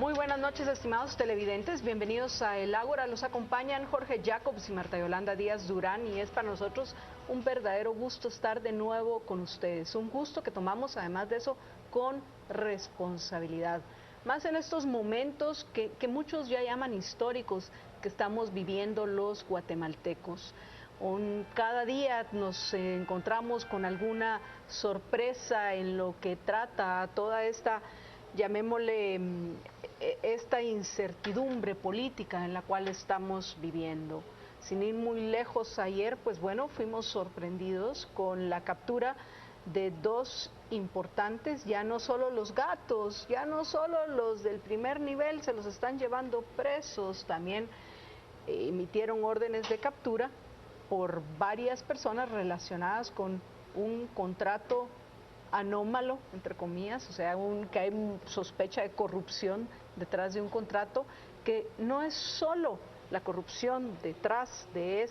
Muy buenas noches, estimados televidentes. Bienvenidos a El Ágora. Los acompañan Jorge Jacobs y Marta Yolanda Díaz Durán y es para nosotros un verdadero gusto estar de nuevo con ustedes. Un gusto que tomamos, además de eso, con responsabilidad. Más en estos momentos que muchos ya llaman históricos que estamos viviendo los guatemaltecos. Cada día nos encontramos con alguna sorpresa en lo que trata toda esta, llamémosle, esta incertidumbre política en la cual estamos viviendo. Sin ir muy lejos, ayer, pues bueno, fuimos sorprendidos con la captura de dos importantes, ya no solo los gatos, ya no solo los del primer nivel se los están llevando presos, también emitieron órdenes de captura por varias personas relacionadas con un contrato anómalo, entre comillas, o sea, que hay sospecha de corrupción detrás de un contrato, que no es solo la corrupción detrás de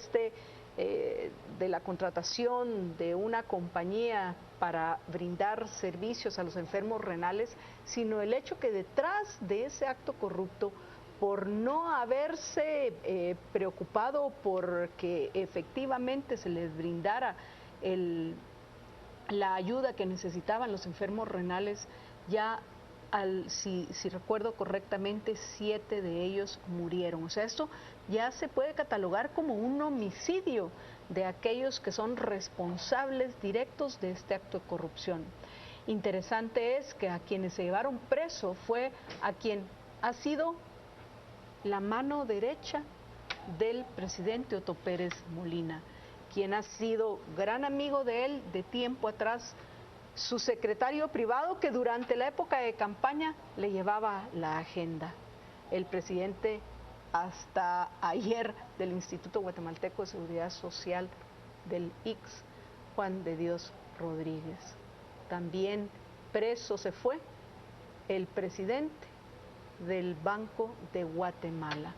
de la contratación de una compañía para brindar servicios a los enfermos renales, sino el hecho que detrás de ese acto corrupto, por no haberse preocupado por que efectivamente se les brindara la ayuda que necesitaban los enfermos renales, ya si recuerdo correctamente, 7 de ellos murieron. O sea, esto ya se puede catalogar como un homicidio de aquellos que son responsables directos de este acto de corrupción. Interesante es que a quienes se llevaron preso fue a quien ha sido la mano derecha del presidente Otto Pérez Molina, quien ha sido gran amigo de él de tiempo atrás, su secretario privado que durante la época de campaña le llevaba la agenda. El presidente hasta ayer del Instituto Guatemalteco de Seguridad Social del ICS, Juan de Dios Rodríguez. También preso se fue el presidente del Banco de Guatemala.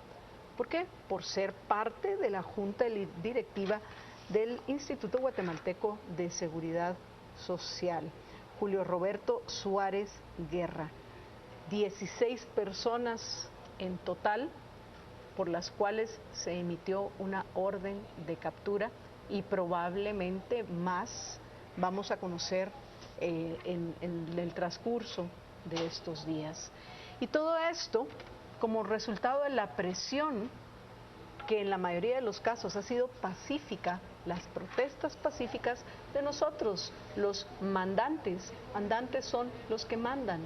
¿Por qué? Por ser parte de la junta directiva del Instituto Guatemalteco de Seguridad Social. Julio Roberto Suárez Guerra. 16 personas en total por las cuales se emitió una orden de captura y probablemente más vamos a conocer en el transcurso de estos días. Y todo esto como resultado de la presión que en la mayoría de los casos ha sido pacífica, las protestas pacíficas de nosotros, los mandantes. Mandantes son los que mandan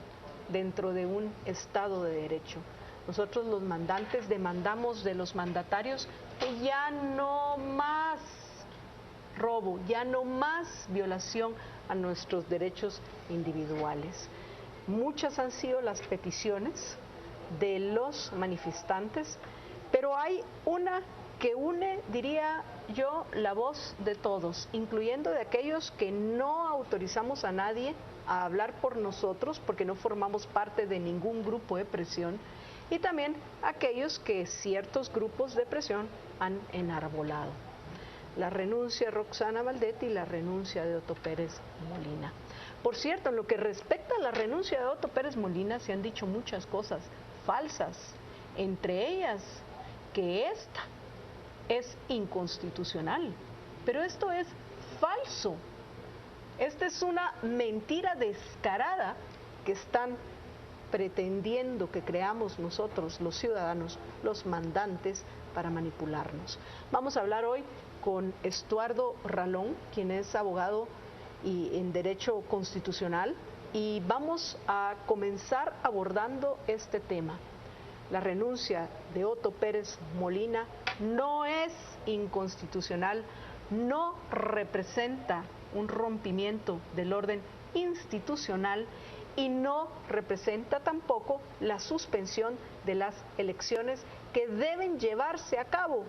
dentro de un Estado de Derecho. Nosotros los mandantes demandamos de los mandatarios que ya no más robo, ya no más violación a nuestros derechos individuales. Muchas han sido las peticiones de los manifestantes, pero hay una que une, diría yo, la voz de todos, incluyendo de aquellos que no autorizamos a nadie a hablar por nosotros porque no formamos parte de ningún grupo de presión, y también aquellos que ciertos grupos de presión han enarbolado. La renuncia de Roxana Valdetti y la renuncia de Otto Pérez Molina. Por cierto, en lo que respecta a la renuncia de Otto Pérez Molina, se han dicho muchas cosas falsas, entre ellas que esta es inconstitucional, pero esto es falso. Esta es una mentira descarada que están pretendiendo que creamos nosotros, los ciudadanos, los mandantes, para manipularnos. Vamos a hablar hoy con Estuardo Ralón, quien es abogado y en Derecho Constitucional, y vamos a comenzar abordando este tema. La renuncia de Otto Pérez Molina no es inconstitucional, no representa un rompimiento del orden institucional y no representa tampoco la suspensión de las elecciones que deben llevarse a cabo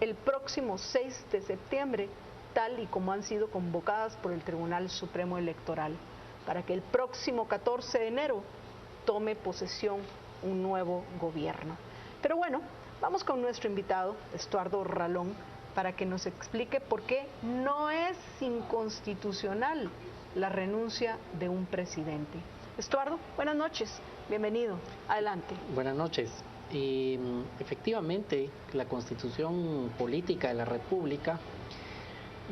el próximo 6 de septiembre, tal y como han sido convocadas por el Tribunal Supremo Electoral, para que el próximo 14 de enero tome posesión un nuevo gobierno. Pero bueno, vamos con nuestro invitado, Estuardo Ralón, para que nos explique por qué no es inconstitucional la renuncia de un presidente. Estuardo, buenas noches, bienvenido, adelante. Buenas noches. Efectivamente, la Constitución Política de la República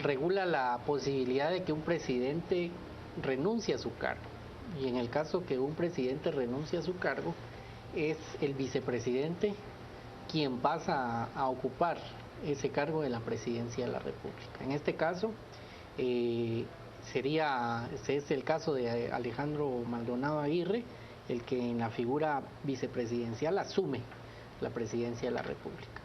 regula la posibilidad de que un presidente renuncie a su cargo. Y en el caso que un presidente renuncie a su cargo, es el vicepresidente quien pasa a ocupar ese cargo de la presidencia de la República. En este caso, es el caso de Alejandro Maldonado Aguirre, el que en la figura vicepresidencial asume la presidencia de la República.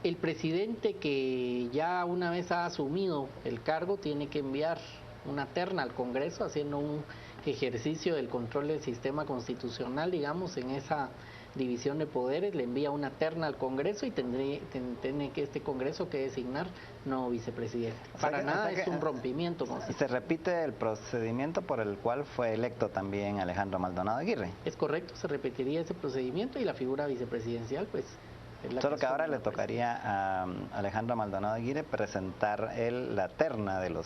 El presidente que ya una vez ha asumido el cargo tiene que enviar una terna al Congreso haciendo un ejercicio del control del sistema constitucional, digamos, en esa división de poderes, le envía una terna al Congreso y tiene que este Congreso que designar nuevo vicepresidente. Para nada es un rompimiento constitucional. Se repite el procedimiento por el cual fue electo también Alejandro Maldonado Aguirre. Es correcto, se repetiría ese procedimiento y la figura vicepresidencial, pues... Solo que ahora le tocaría a Alejandro Maldonado Aguirre presentar la terna de los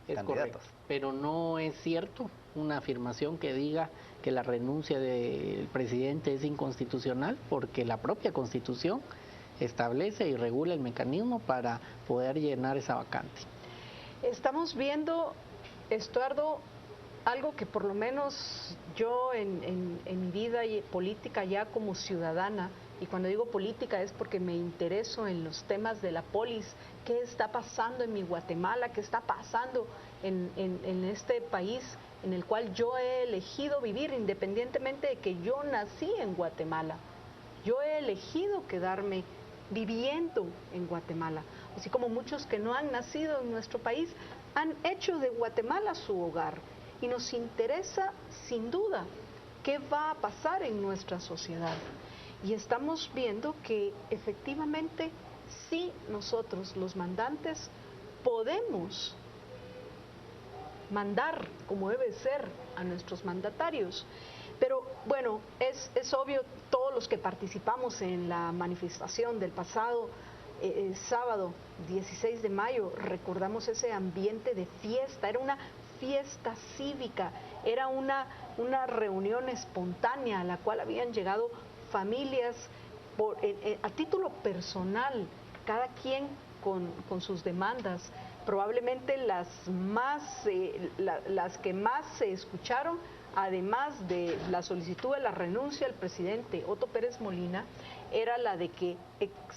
candidatos. Correcto, pero no es cierto una afirmación que diga que la renuncia del presidente es inconstitucional, porque la propia Constitución establece y regula el mecanismo para poder llenar esa vacante. Estamos viendo, Estuardo, algo que por lo menos yo en mi vida política ya como ciudadana, y cuando digo política es porque me intereso en los temas de la polis, qué está pasando en mi Guatemala, qué está pasando en este país en el cual yo he elegido vivir, independientemente de que yo nací en Guatemala. Yo he elegido quedarme viviendo en Guatemala, así como muchos que no han nacido en nuestro país han hecho de Guatemala su hogar. Y nos interesa, sin duda, qué va a pasar en nuestra sociedad. Y estamos viendo que efectivamente sí, nosotros los mandantes podemos mandar como debe ser a nuestros mandatarios. Pero bueno, es obvio, todos los que participamos en la manifestación del pasado sábado 16 de mayo, recordamos ese ambiente de fiesta, era una fiesta cívica, era una reunión espontánea a la cual habían llegado familias a título personal, cada quien con sus demandas. Probablemente las que más se escucharon, además de la solicitud de la renuncia del presidente Otto Pérez Molina, era la de que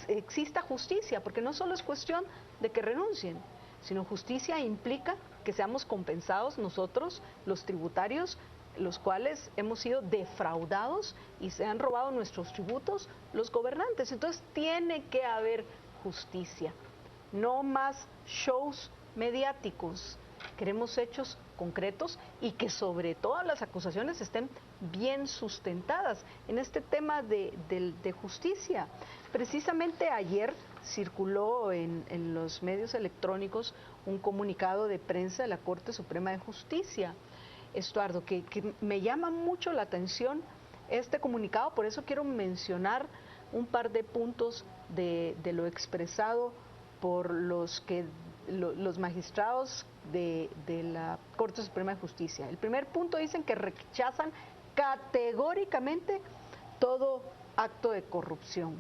exista justicia, porque no solo es cuestión de que renuncien, sino justicia implica que seamos compensados nosotros, los tributarios, los cuales hemos sido defraudados y se han robado nuestros tributos los gobernantes. Entonces tiene que haber justicia, no más shows mediáticos. Queremos hechos concretos y que sobre todas las acusaciones estén bien sustentadas en este tema de justicia. Precisamente ayer circuló en los medios electrónicos un comunicado de prensa de la Corte Suprema de Justicia, Estuardo, que me llama mucho la atención este comunicado, por eso quiero mencionar un par de puntos de lo expresado por los magistrados de la Corte Suprema de Justicia. El primer punto dicen que rechazan categóricamente todo acto de corrupción.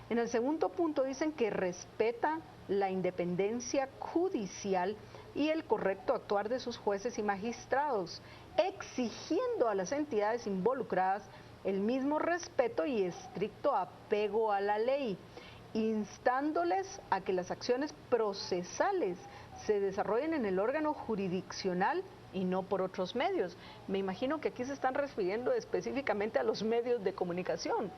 En el segundo punto dicen que respetan la independencia judicial y el correcto actuar de sus jueces y magistrados, exigiendo a las entidades involucradas el mismo respeto y estricto apego a la ley, instándoles a que las acciones procesales se desarrollen en el órgano jurisdiccional y no por otros medios. Me imagino que aquí se están refiriendo específicamente a los medios de comunicación,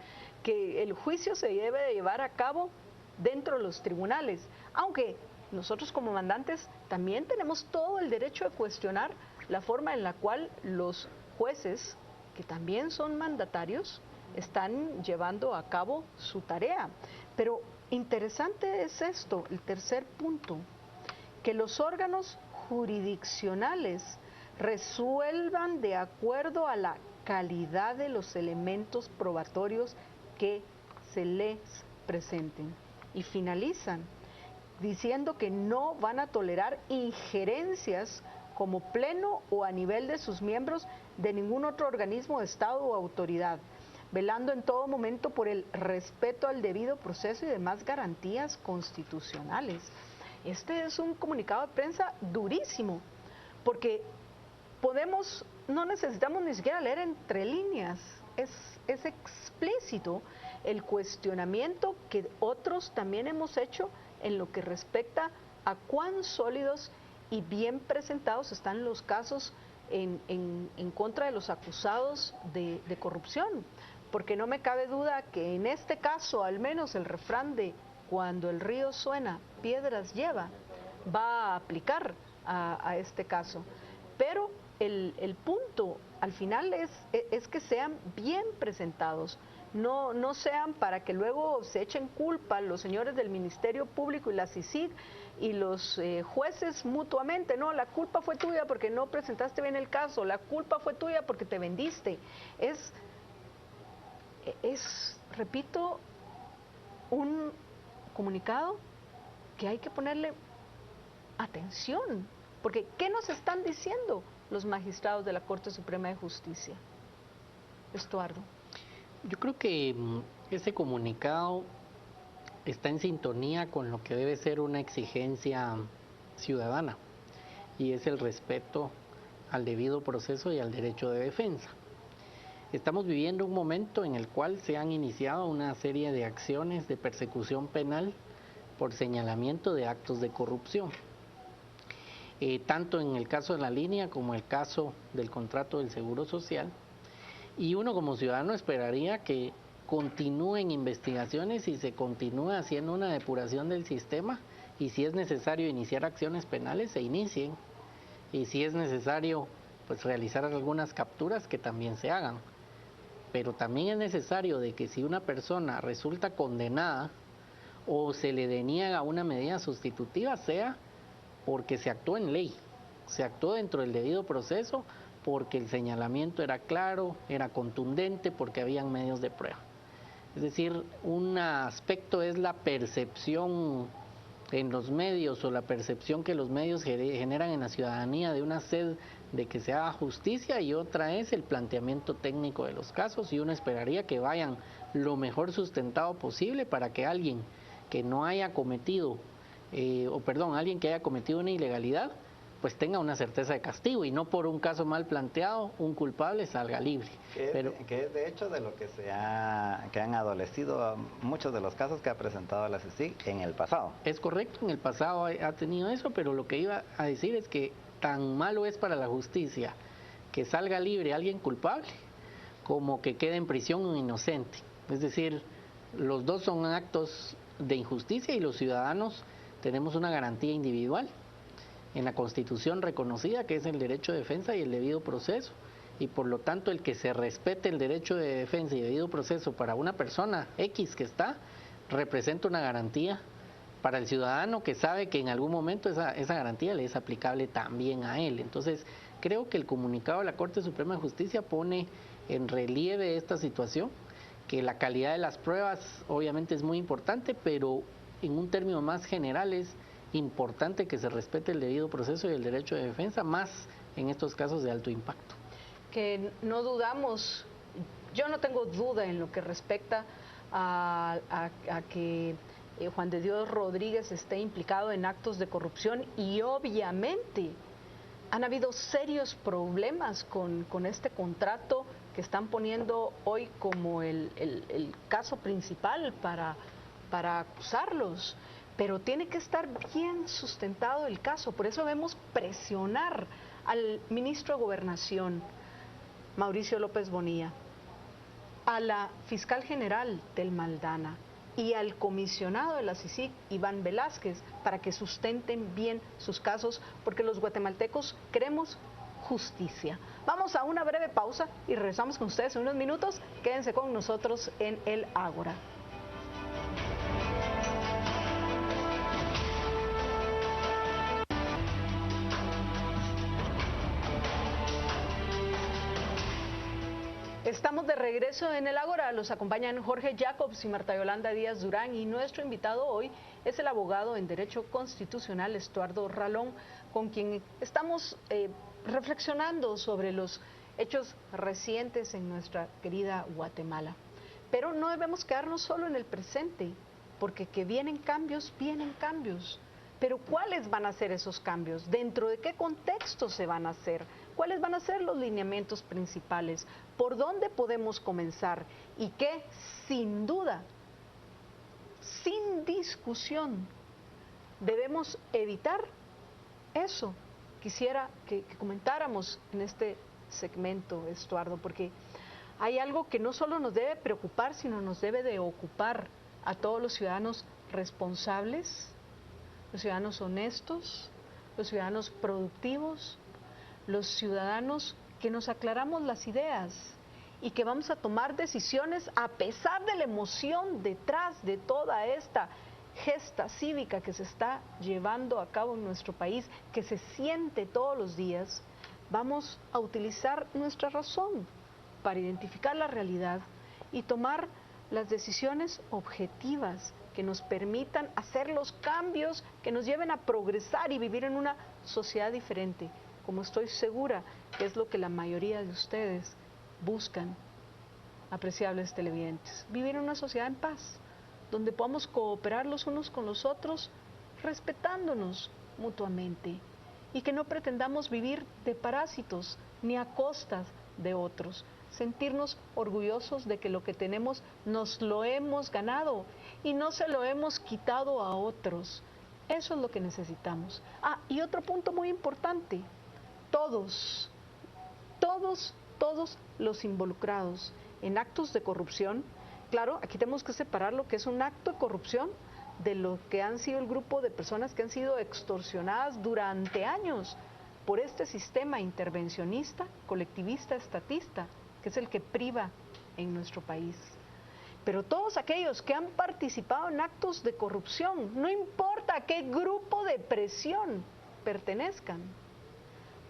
que el juicio se debe de llevar a cabo dentro de los tribunales, aunque nosotros como mandantes también tenemos todo el derecho de cuestionar la forma en la cual los jueces, que también son mandatarios, están llevando a cabo su tarea. Pero interesante es esto, el tercer punto, que los órganos jurisdiccionales resuelvan de acuerdo a la calidad de los elementos probatorios que se les presenten. Y finalizan diciendo que no van a tolerar injerencias como pleno o a nivel de sus miembros de ningún otro organismo de Estado o autoridad, velando en todo momento por el respeto al debido proceso y demás garantías constitucionales. Este es un comunicado de prensa durísimo, porque no necesitamos ni siquiera leer entre líneas, es explícito el cuestionamiento que otros también hemos hecho en lo que respecta a cuán sólidos y bien presentados están los casos en contra de los acusados de corrupción, porque no me cabe duda que en este caso, al menos el refrán de cuando el río suena, piedras lleva, va a aplicar a este caso. Pero el punto al final es que sean bien presentados, no sean para que luego se echen culpa los señores del Ministerio Público y la CICIG y los jueces mutuamente. No, la culpa fue tuya porque no presentaste bien el caso, la culpa fue tuya porque te vendiste. Repito, un comunicado que hay que ponerle atención, porque ¿qué nos están diciendo los magistrados de la Corte Suprema de Justicia? Estuardo. Yo creo que ese comunicado está en sintonía con lo que debe ser una exigencia ciudadana, y es el respeto al debido proceso y al derecho de defensa. Estamos viviendo un momento en el cual se han iniciado una serie de acciones de persecución penal por señalamiento de actos de corrupción. Tanto en el caso de la línea como el caso del contrato del Seguro Social, y uno como ciudadano esperaría que continúen investigaciones y se continúe haciendo una depuración del sistema, y si es necesario iniciar acciones penales, se inicien, y si es necesario pues realizar algunas capturas, que también se hagan. Pero también es necesario de que si una persona resulta condenada o se le deniega una medida sustitutiva, sea porque se actuó en ley, se actuó dentro del debido proceso, porque el señalamiento era claro, era contundente, porque habían medios de prueba. Es decir, un aspecto es la percepción en los medios o la percepción que los medios generan en la ciudadanía de una sed de que se haga justicia, y otra es el planteamiento técnico de los casos, y uno esperaría que vayan lo mejor sustentado posible para que alguien que no haya cometido alguien que haya cometido una ilegalidad, pues tenga una certeza de castigo, y no por un caso mal planteado un culpable salga libre. Que es de hecho de lo que que han adolecido muchos de los casos que ha presentado la CICIG en el pasado. Es correcto, en el pasado ha tenido eso, pero lo que iba a decir es que tan malo es para la justicia que salga libre alguien culpable como que quede en prisión un inocente. Es decir, los dos son actos de injusticia, y los ciudadanos tenemos una garantía individual en la Constitución reconocida, que es el derecho de defensa y el debido proceso, y por lo tanto el que se respete el derecho de defensa y debido proceso para una persona X que representa una garantía para el ciudadano, que sabe que en algún momento esa garantía le es aplicable también a él. Entonces, creo que el comunicado de la Corte Suprema de Justicia pone en relieve esta situación, que la calidad de las pruebas obviamente es muy importante, pero en un término más general es importante que se respete el debido proceso y el derecho de defensa, más en estos casos de alto impacto. Que no dudamos, yo no tengo duda en lo que respecta a que Juan de Dios Rodríguez esté implicado en actos de corrupción, y obviamente han habido serios problemas con este contrato que están poniendo hoy como el caso principal para acusarlos, pero tiene que estar bien sustentado el caso. Por eso debemos presionar al ministro de Gobernación, Mauricio López Bonilla, a la fiscal general del Maldana y al comisionado de la CICIG, Iván Velázquez, para que sustenten bien sus casos, porque los guatemaltecos queremos justicia. Vamos a una breve pausa y regresamos con ustedes en unos minutos. Quédense con nosotros en el Ágora. Estamos de regreso en el Ágora. Los acompañan Jorge Jacobs y Marta Yolanda Díaz Durán, y nuestro invitado hoy es el abogado en Derecho Constitucional Estuardo Ralón, con quien estamos reflexionando sobre los hechos recientes en nuestra querida Guatemala. Pero no debemos quedarnos solo en el presente, porque que vienen cambios, vienen cambios. Pero ¿cuáles van a ser esos cambios? ¿Dentro de qué contexto se van a hacer? ¿Cuáles van a ser los lineamientos principales? ¿Por dónde podemos comenzar? Y qué, sin duda, sin discusión, debemos evitar eso. Quisiera que comentáramos en este segmento, Estuardo, porque hay algo que no solo nos debe preocupar, sino nos debe de ocupar a todos los ciudadanos responsables, los ciudadanos honestos, los ciudadanos productivos, los ciudadanos que nos aclaramos las ideas y que vamos a tomar decisiones a pesar de la emoción detrás de toda esta gesta cívica que se está llevando a cabo en nuestro país, que se siente todos los días. Vamos a utilizar nuestra razón para identificar la realidad y tomar las decisiones objetivas que nos permitan hacer los cambios que nos lleven a progresar y vivir en una sociedad diferente, como estoy segura que es lo que la mayoría de ustedes buscan, apreciables televidentes. Vivir en una sociedad en paz, donde podamos cooperar los unos con los otros, respetándonos mutuamente, y que no pretendamos vivir de parásitos ni a costas de otros. Sentirnos orgullosos de que lo que tenemos nos lo hemos ganado y no se lo hemos quitado a otros. Eso es lo que necesitamos. Y otro punto muy importante: todos los involucrados en actos de corrupción, claro, aquí tenemos que separar lo que es un acto de corrupción de lo que han sido el grupo de personas que han sido extorsionadas durante años por este sistema intervencionista, colectivista, estatista, que es el que priva en nuestro país. Pero todos aquellos que han participado en actos de corrupción, no importa a qué grupo de presión pertenezcan,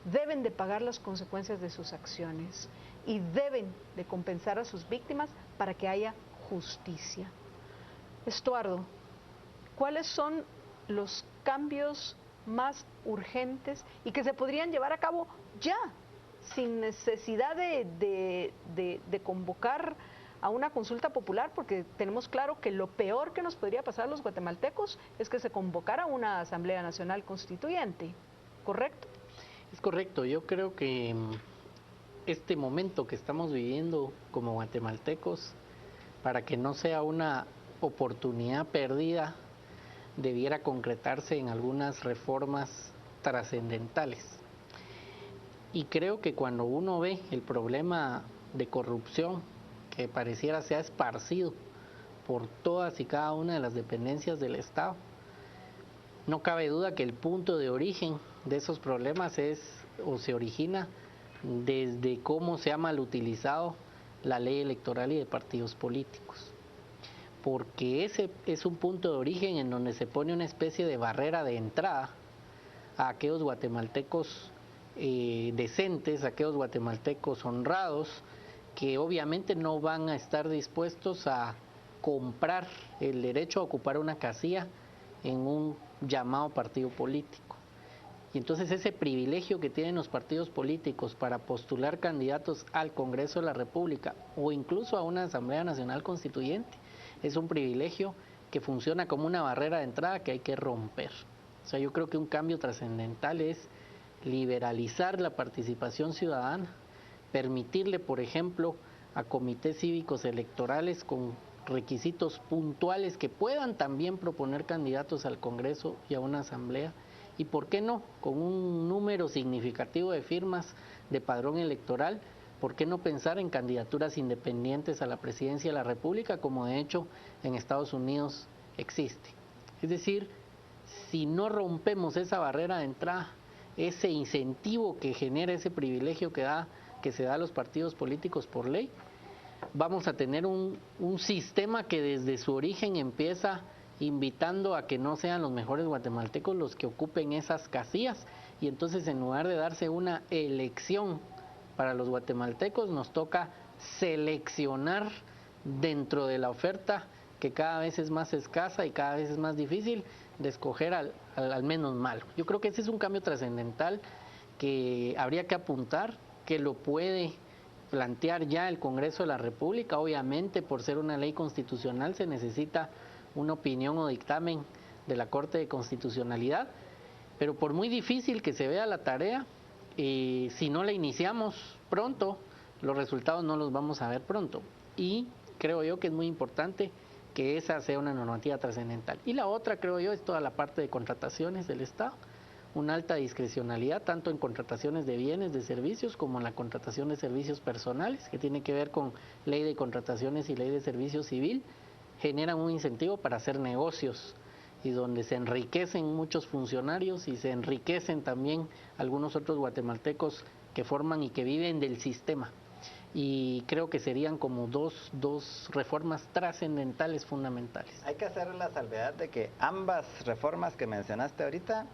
deben de pagar las consecuencias de sus acciones y deben de compensar a sus víctimas para que haya justicia. Estuardo, ¿cuáles son los cambios más urgentes y que se podrían llevar a cabo ya, sin necesidad de convocar a una consulta popular? Porque tenemos claro que lo peor que nos podría pasar a los guatemaltecos es que se convocara una Asamblea Nacional Constituyente, ¿correcto? Es correcto. Yo creo que este momento que estamos viviendo como guatemaltecos, para que no sea una oportunidad perdida, debiera concretarse en algunas reformas trascendentales. Y creo que cuando uno ve el problema de corrupción que pareciera se ha esparcido por todas y cada una de las dependencias del Estado, no cabe duda que el punto de origen de esos problemas se origina desde cómo se ha mal utilizado la ley electoral y de partidos políticos. Porque ese es un punto de origen en donde se pone una especie de barrera de entrada a aquellos guatemaltecos decentes, a aquellos guatemaltecos honrados, que obviamente no van a estar dispuestos a comprar el derecho a ocupar una casilla en un llamado partido político. Y entonces ese privilegio que tienen los partidos políticos para postular candidatos al Congreso de la República o incluso a una Asamblea Nacional Constituyente es un privilegio que funciona como una barrera de entrada que hay que romper. O sea, yo creo que un cambio trascendental es liberalizar la participación ciudadana, permitirle, por ejemplo, a comités cívicos electorales con requisitos puntuales que puedan también proponer candidatos al Congreso y a una Asamblea, y por qué no, con un número significativo de firmas de padrón electoral, ¿por qué no pensar en candidaturas independientes a la presidencia de la República, como de hecho en Estados Unidos existe? Es decir, si no rompemos esa barrera de entrada, ese incentivo que genera ese privilegio que se da a los partidos políticos por ley, vamos a tener un sistema que desde su origen empieza invitando a que no sean los mejores guatemaltecos los que ocupen esas casillas, y entonces en lugar de darse una elección para los guatemaltecos nos toca seleccionar dentro de la oferta que cada vez es más escasa y cada vez es más difícil de escoger al menos malo. Yo creo que ese es un cambio trascendental que habría que apuntar, que lo puede plantear ya el Congreso de la República. Obviamente, por ser una ley constitucional se necesita una opinión o dictamen de la Corte de Constitucionalidad, pero por muy difícil que se vea la tarea, si no la iniciamos pronto, los resultados no los vamos a ver pronto. Y creo yo que es muy importante que esa sea una normativa trascendental. Y la otra, creo yo, es toda la parte de contrataciones del Estado. Una alta discrecionalidad, tanto en contrataciones de bienes, de servicios, como en la contratación de servicios personales, que tiene que ver con ley de contrataciones y ley de servicio civil, generan un incentivo para hacer negocios y donde se enriquecen muchos funcionarios y se enriquecen también algunos otros guatemaltecos que forman y que viven del sistema. Y creo que serían como dos reformas trascendentales fundamentales. Hay que hacer la salvedad de que ambas reformas que mencionaste ahorita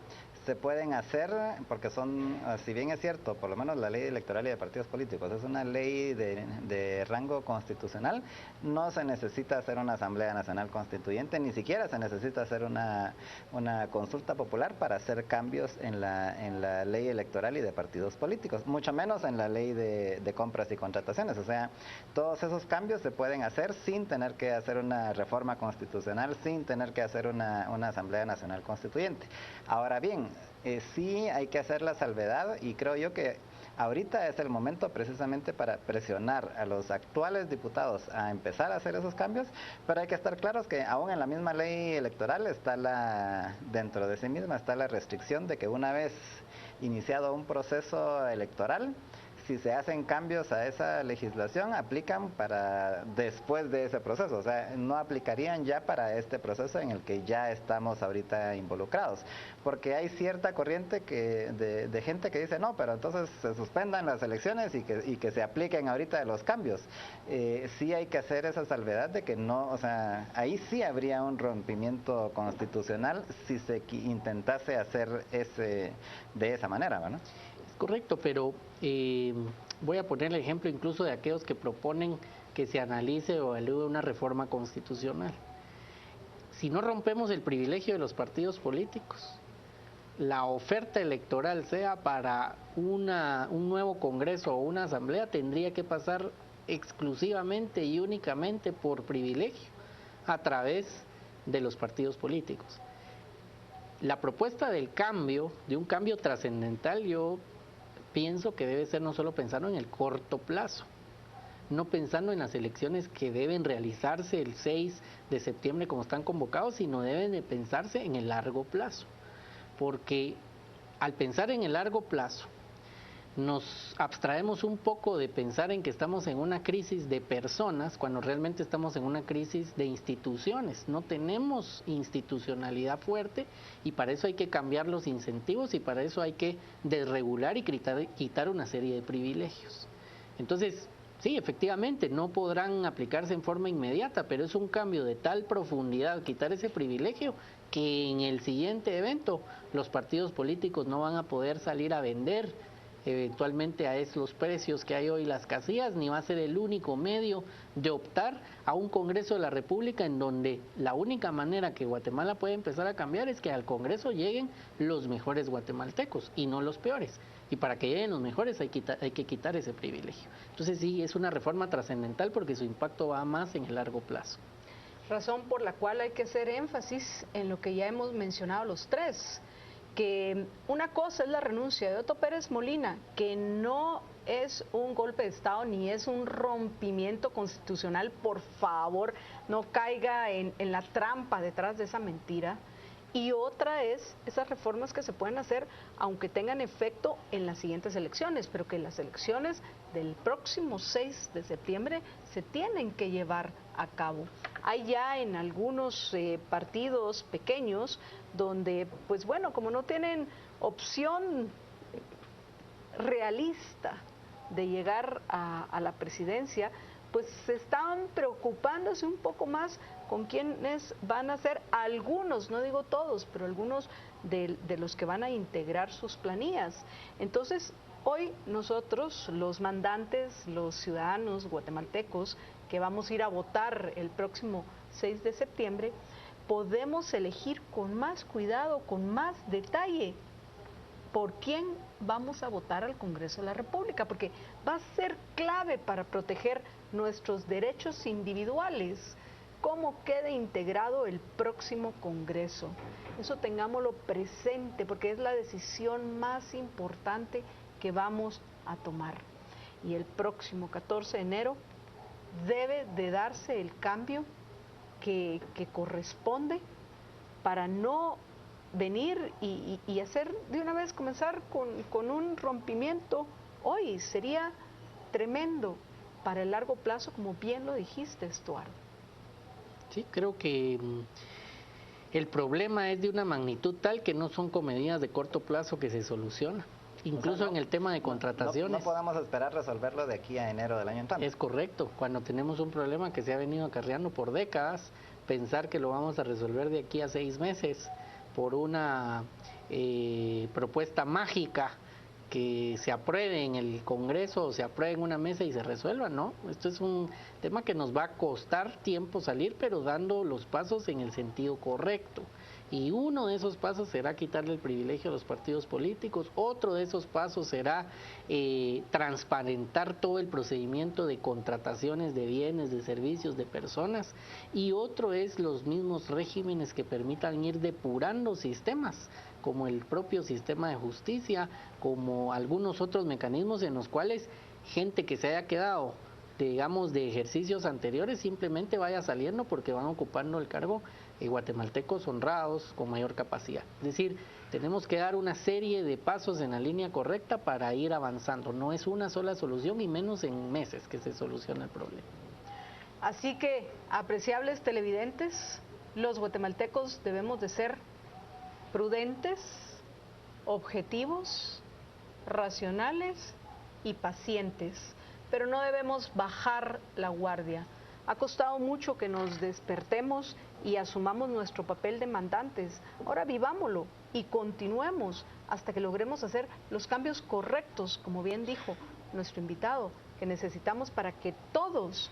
se pueden hacer porque son, si bien es cierto, por lo menos la ley electoral y de partidos políticos es una ley de rango constitucional, no se necesita hacer una Asamblea Nacional Constituyente, ni siquiera se necesita hacer una consulta popular para hacer cambios en la ley electoral y de partidos políticos, mucho menos en la ley de compras y contrataciones. O sea, todos esos cambios se pueden hacer sin tener que hacer una reforma constitucional, sin tener que hacer una Asamblea Nacional Constituyente. Ahora bien, sí hay que hacer la salvedad y creo yo que ahorita es el momento precisamente para presionar a los actuales diputados a empezar a hacer esos cambios, pero hay que estar claros que aún en la misma ley electoral está dentro de sí misma está la restricción de que una vez iniciado un proceso electoral, si se hacen cambios a esa legislación, aplican para después de ese proceso, o sea, no aplicarían ya para este proceso en el que ya estamos ahorita involucrados, porque hay cierta corriente de gente que dice, no, pero entonces se suspendan las elecciones y que se apliquen ahorita los cambios. Sí hay que hacer esa salvedad de que no, o sea, ahí sí habría un rompimiento constitucional si se intentase hacer de esa manera, ¿no? Correcto, pero voy a poner el ejemplo incluso de aquellos que proponen que se analice o evalúe una reforma constitucional. Si no rompemos el privilegio de los partidos políticos, la oferta electoral, sea para un nuevo Congreso o una asamblea, tendría que pasar exclusivamente y únicamente por privilegio a través de los partidos políticos. La propuesta del cambio, de un cambio trascendental, yo pienso que debe ser no solo pensando en el corto plazo, no pensando en las elecciones que deben realizarse el 6 de septiembre como están convocados, sino deben de pensarse en el largo plazo, porque al pensar en el largo plazo nos abstraemos un poco de pensar en que estamos en una crisis de personas cuando realmente estamos en una crisis de instituciones. No tenemos institucionalidad fuerte y para eso hay que cambiar los incentivos y para eso hay que desregular y quitar una serie de privilegios. Entonces, sí, efectivamente, no podrán aplicarse en forma inmediata, pero es un cambio de tal profundidad, quitar ese privilegio, que en el siguiente evento los partidos políticos no van a poder salir a vender eventualmente a esos precios que hay hoy las casillas, ni va a ser el único medio de optar a un Congreso de la República en donde la única manera que Guatemala puede empezar a cambiar es que al Congreso lleguen los mejores guatemaltecos y no los peores. Y para que lleguen los mejores hay que quitar ese privilegio. Entonces sí, es una reforma trascendental porque su impacto va más en el largo plazo. Razón por la cual hay que hacer énfasis en lo que ya hemos mencionado los tres, que una cosa es la renuncia de Otto Pérez Molina, que no es un golpe de Estado ni es un rompimiento constitucional. Por favor, no caiga en la trampa detrás de esa mentira. Y otra es esas reformas que se pueden hacer aunque tengan efecto en las siguientes elecciones, pero que las elecciones del próximo 6 de septiembre se tienen que llevar a cabo. Hay ya en algunos partidos pequeños donde, pues bueno, como no tienen opción realista de llegar a la presidencia, pues se están preocupándose un poco más con quiénes van a ser algunos, no digo todos, pero algunos de los que van a integrar sus planillas. Entonces, Hoy nosotros, los mandantes, los ciudadanos guatemaltecos que vamos a ir a votar el próximo 6 de septiembre, podemos elegir con más cuidado, con más detalle, por quién vamos a votar al Congreso de la República, porque va a ser clave para proteger nuestros derechos individuales. Cómo quede integrado el próximo Congreso. Eso tengámoslo presente, porque es la decisión más importante que vamos a tomar. Y el próximo 14 de enero debe de darse el cambio que corresponde para no venir y hacer de una vez, comenzar con un rompimiento hoy. Sería tremendo para el largo plazo, como bien lo dijiste, Estuardo. Sí, creo que el problema es de una magnitud tal que no son con medidas de corto plazo que se soluciona. Incluso, o sea, no, en el tema de contrataciones. No podamos esperar resolverlo de aquí a enero del año entrante. Es correcto. Cuando tenemos un problema que se ha venido acarreando por décadas, pensar que lo vamos a resolver de aquí a 6 meses por una propuesta mágica que se apruebe en el Congreso o se apruebe en una mesa y se resuelva, ¿no? Esto es un tema que nos va a costar tiempo salir, pero dando los pasos en el sentido correcto. Y uno de esos pasos será quitarle el privilegio a los partidos políticos, otro de esos pasos será transparentar todo el procedimiento de contrataciones de bienes, de servicios, de personas, y otro es los mismos regímenes que permitan ir depurando sistemas, como el propio sistema de justicia, como algunos otros mecanismos en los cuales gente que se haya quedado, digamos, de ejercicios anteriores simplemente vaya saliendo porque van ocupando el cargo guatemaltecos honrados con mayor capacidad. Es decir, tenemos que dar una serie de pasos en la línea correcta para ir avanzando. No es una sola solución y menos en meses que se soluciona el problema. Así que, apreciables televidentes, los guatemaltecos debemos de ser prudentes, objetivos, racionales y pacientes, pero no debemos bajar la guardia. Ha costado mucho que nos despertemos y asumamos nuestro papel de mandantes. Ahora vivámoslo y continuemos hasta que logremos hacer los cambios correctos, como bien dijo nuestro invitado, que necesitamos para que todos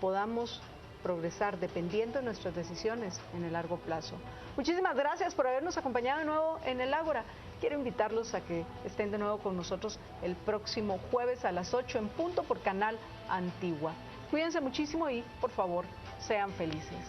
podamos progresar dependiendo de nuestras decisiones en el largo plazo. Muchísimas gracias por habernos acompañado de nuevo en el Ágora. Quiero invitarlos a que estén de nuevo con nosotros el próximo jueves a las 8 en punto por Canal Antigua. Cuídense muchísimo y, por favor, sean felices.